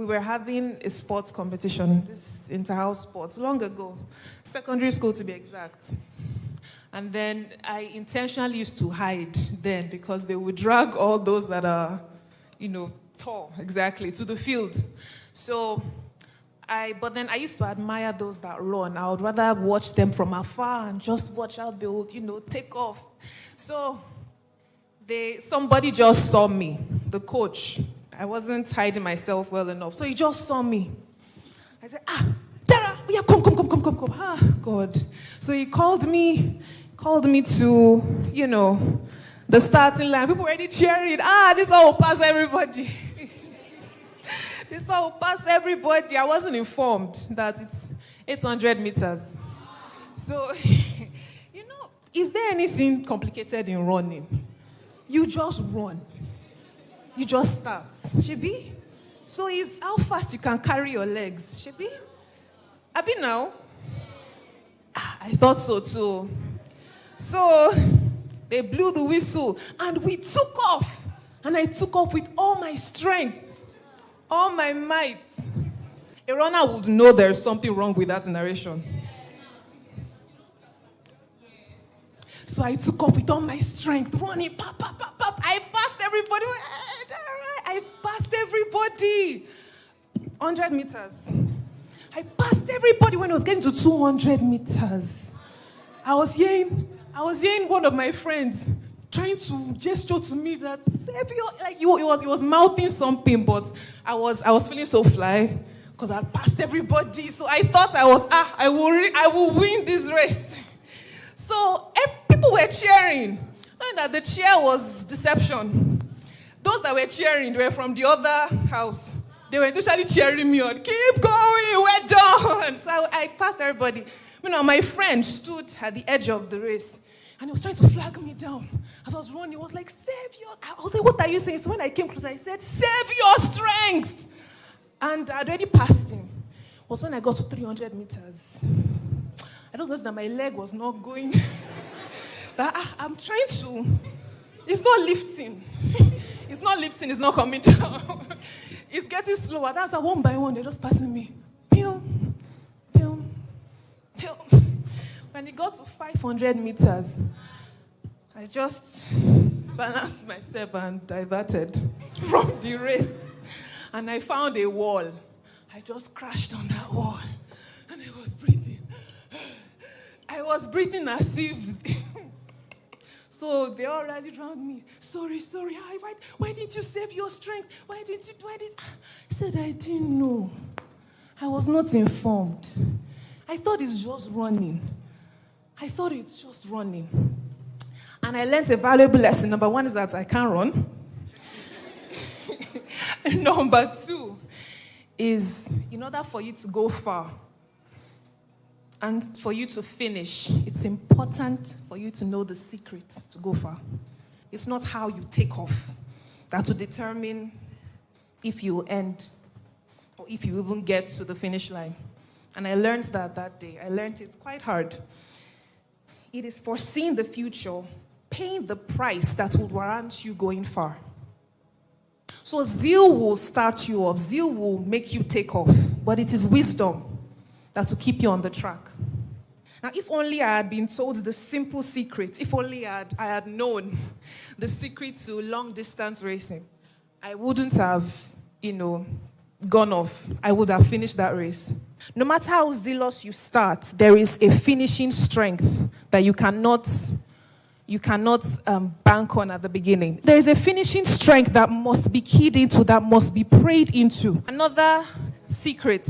were having a sports competition, this inter-house sports, long ago, secondary school to be exact. And then I intentionally used to hide then because they would drag all those that are, tall, exactly, to the field. But then I used to admire those that run. I would rather watch them from afar and just watch how they would, take off. So somebody just saw me, the coach. I wasn't hiding myself well enough. So he just saw me. I said, Dara, yeah, come. God. So he called me to, the starting line. People already cheering. This all will pass everybody. This all will pass everybody. I wasn't informed that it's 800 meters. So, is there anything complicated in running? You just run. You just start. Shebi? So it's how fast you can carry your legs. Shebi? Abi now? I thought so too. So they blew the whistle and we took off. And I took off with all my strength, all my might. A runner would know there's something wrong with that narration. So I took off with all my strength, running, pop. I passed everybody. I passed everybody. 100 meters. I passed everybody when I was getting to 200 meters. I was hearing one of my friends trying to gesture to me that, like he was mouthing something, but I was feeling so fly because I passed everybody. So I thought I will win this race. So people were cheering. Knowing that the cheer was deception. Those that were cheering, they were from the other house. They were essentially cheering me on. Keep going, we're done. So I passed everybody. My friend stood at the edge of the race. And he was trying to flag me down. As I was running, he was like, I was like, what are you saying? So when I came closer, I said, save your strength. And I'd already passed him. It was when I got to 300 meters. I don't know that my leg was not going. But I'm trying to. It's not lifting. It's not coming down. It's getting slower. That's how one by one, they're just passing me. Pew. When it got to 500 meters, I just balanced myself and diverted from the race. And I found a wall. I just crashed on that wall. And I was breathing. As if... So they all rallied around me. Sorry. Why didn't you save your strength? Why did I said I didn't know. I was not informed. I thought it's just running. And I learned a valuable lesson. Number one is that I can't run. Number two is, in order for you to go far and for you to finish, it's important for you to know the secret to go far. It's not how you take off that will determine if you end or if you even get to the finish line. And I learned that day. I learned it quite hard. It is foreseeing the future, paying the price that would warrant you going far. So zeal will start you off. Zeal will make you take off. But it is wisdom that will keep you on the track. Now, if only I had been told the simple secret, if only I had known the secret to long-distance racing, I wouldn't have, gone off. I would have finished that race. No matter how zealous you start, there is a finishing strength that you cannot bank on at the beginning. There is a finishing strength that must be keyed into, that must be prayed into. Another secret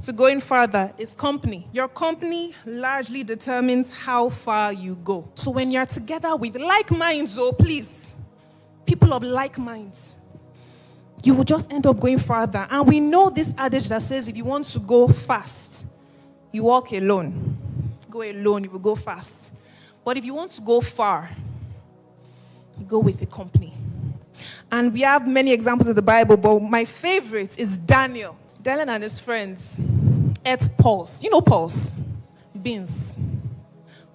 to going further is company. Your company largely determines how far you go. So when you're together with like minds, please, people of like minds, you will just end up going further. And we know this adage that says if you want to go fast, you walk alone. Go alone, you will go fast. But if you want to go far, you go with a company. And we have many examples in the Bible, but my favorite is Daniel. Daniel and his friends ate pulse. You know pulse? Beans.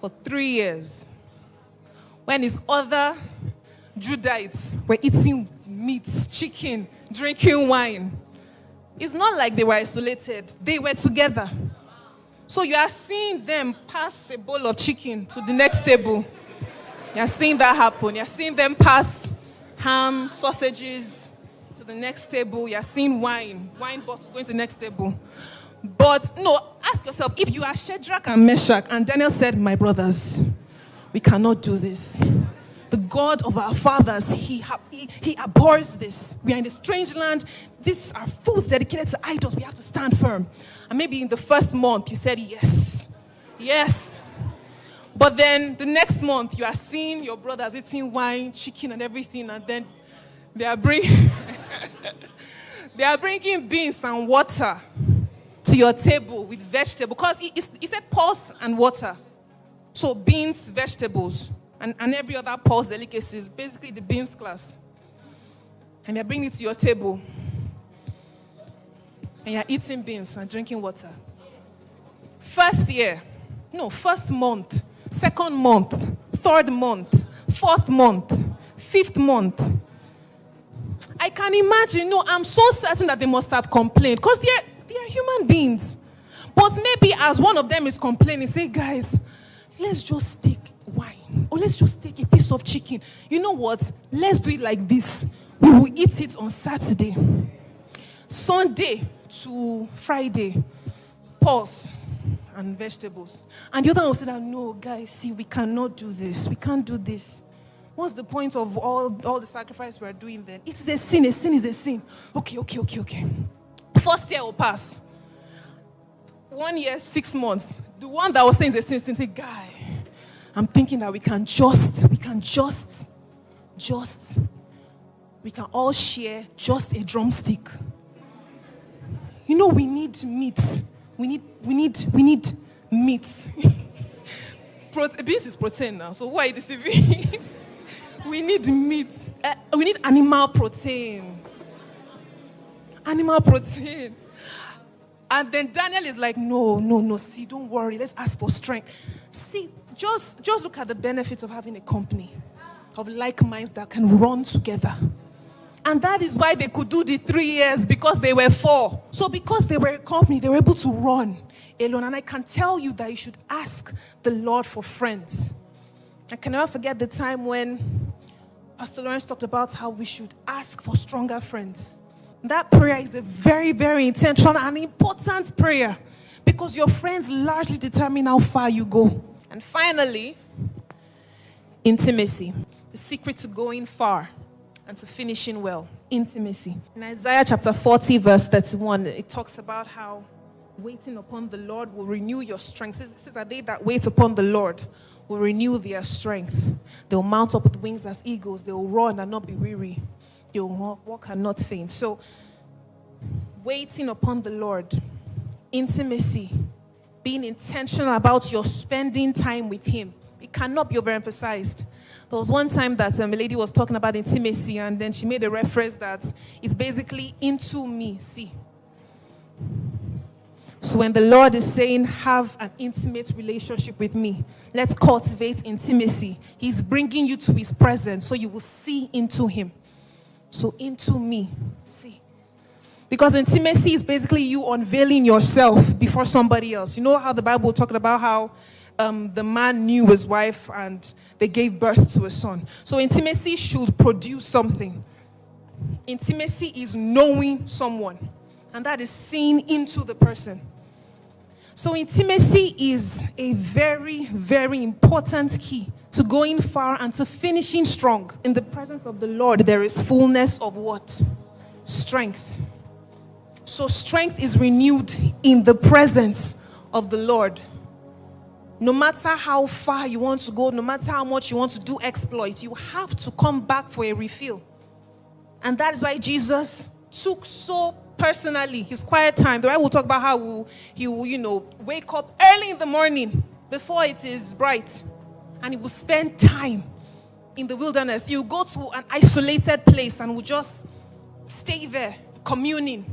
For 3 years. When his other Judites were eating meat, chicken, drinking wine. It's not like they were isolated. They were together. So you are seeing them pass a bowl of chicken to the next table. You are seeing that happen. You are seeing them pass ham, sausages to the next table. You are seeing wine bottles going to the next table. But no, ask yourself, if you are Shadrach and Meshach, and Daniel said, my brothers, we cannot do this. The God of our fathers, he abhors this. We are in a strange land. These are fools dedicated to idols. We have to stand firm. And maybe in the first month, you said yes. Yes. But then the next month, you are seeing your brothers eating wine, chicken, and everything. And then they are bringing beans and water to your table with vegetables. Because he said pulse and water. So beans, vegetables, and every other pulse delicacies, basically the beans class. And they're bringing it to your table. And you're eating beans and drinking water. First month, second month, third month, fourth month, fifth month. I can imagine, I'm so certain that they must have complained because they are human beings. But maybe as one of them is complaining, say, guys, let's just take wine or let's just take a piece of chicken. You know what? Let's do it like this. We will eat it on Saturday. Sunday to Friday, pulse and vegetables. And the other one will say that, no, guys, see, we cannot do this. We can't do this. What's the point of all the sacrifice we're doing then? It is a sin. A sin is a sin. Okay. First year will pass. 1 year, 6 months. The one that was saying is a sin, say, guy, I'm thinking that we can all share just a drumstick. We need meat. We need meat. Beans is protein now, so why are you deceiving? We need meat. We need animal protein. Animal protein. And then Daniel is like, no, see, don't worry. Let's ask for strength. See, just look at the benefits of having a company of like minds that can run together. And that is why they could do the 3 years, because they were 4. So because they were a company, they were able to run alone. And I can tell you that you should ask the Lord for friends. I can never forget the time when Pastor Lawrence talked about how we should ask for stronger friends. That prayer is a very, very intentional and important prayer because your friends largely determine how far you go. And finally, intimacy. The secret to going far and to finishing well. Intimacy. In Isaiah chapter 40, verse 31, it talks about how waiting upon the Lord will renew your strength. It says that they that wait upon the Lord will renew their strength. They'll mount up with wings as eagles. They will run and not be weary. You'll walk and not faint. So, waiting upon the Lord, intimacy, being intentional about your spending time with Him. It cannot be overemphasized. There was one time that a lady was talking about intimacy, and then she made a reference that it's basically into me. See. So when the Lord is saying, have an intimate relationship with me, let's cultivate intimacy. He's bringing you to His presence so you will see into Him. So into me, see. Because intimacy is basically you unveiling yourself before somebody else. You know how the Bible talked about how the man knew his wife and they gave birth to a son. So intimacy should produce something. Intimacy is knowing someone. And that is seeing into the person. So intimacy is a very, very important key to going far and to finishing strong. In the presence of the Lord, there is fullness of what? Strength. So strength is renewed in the presence of the Lord. No matter how far you want to go, no matter how much you want to do exploits, you have to come back for a refill. And that is why Jesus took so personally his quiet time. The Bible will talk about how he will, wake up early in the morning before it is bright. And he will spend time in the wilderness. He will go to an isolated place and will just stay there, communing,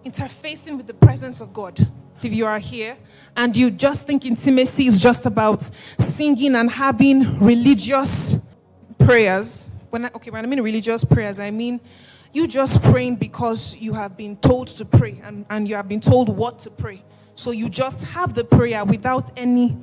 interfacing with the presence of God. If you are here and you just think intimacy is just about singing and having religious prayers. When I mean religious prayers, I mean, you just praying because you have been told to pray and you have been told what to pray. So you just have the prayer without any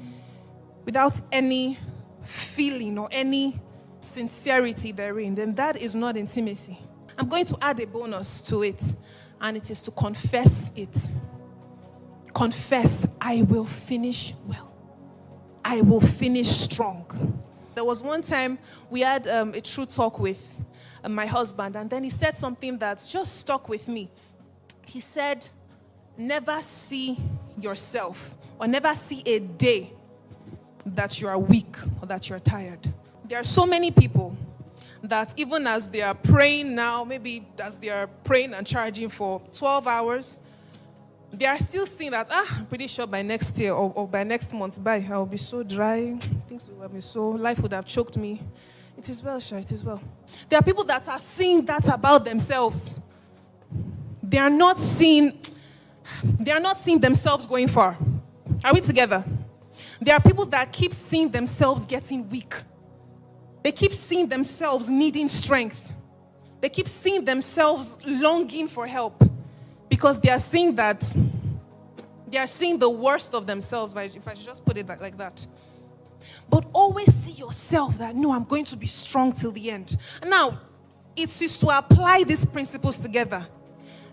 feeling or any sincerity therein, then that is not intimacy. I'm going to add a bonus to it, and it is to confess it. Confess, I will finish well. I will finish strong. There was one time we had a true talk with my husband, and then he said something that's just stuck with me. He said, never see yourself or never see a day that you are weak or that you're tired. There are so many people that even as they are praying now, maybe as they are praying and charging for 12 hours, they are still seeing that, I'm pretty sure by next year or by next month, I'll be so dry, things will be so, life would have choked me. It is well, Sha, it is well. There are people that are seeing that about themselves. They are not seeing themselves going far. Are we together? There are people that keep seeing themselves getting weak. They keep seeing themselves needing strength. They keep seeing themselves longing for help because they are seeing the worst of themselves, if I should just put it like that. But always see yourself that, no, I'm going to be strong till the end. Now, it's just to apply these principles together.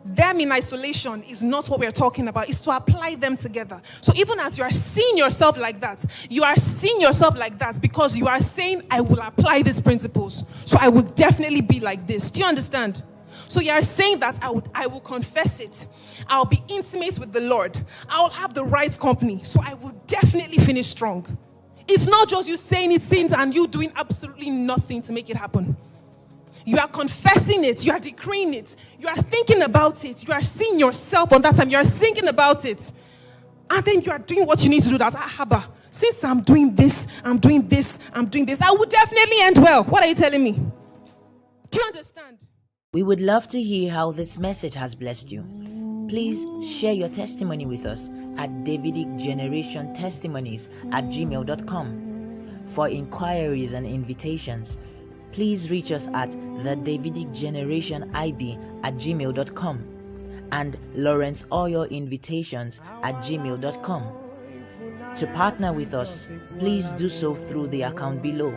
Them in isolation is not what we're talking about. It's to apply them together. So even as you are seeing yourself like that, you are seeing yourself like that because you are saying, I will apply these principles. So I will definitely be like this. Do you understand? So you are saying that I will confess it. I'll be intimate with the Lord. I'll have the right company. So I will definitely finish strong. It's not just you saying it and you doing absolutely nothing to make it happen. You are confessing it. You are decreeing it. You are thinking about it. You are seeing yourself on that time. You are thinking about it. And then you are doing what you need to do. That, Haba, since I'm doing this, I will definitely end well. What are you telling me? Do you understand? We would love to hear how this message has blessed you. Please share your testimony with us at davidicgenerationtestimonies@gmail.com. For inquiries and invitations, please reach us at thedavidicgenerationib@gmail.com and Lawrence Oyor invitations@gmail.com. To partner with us, please do so through the account below.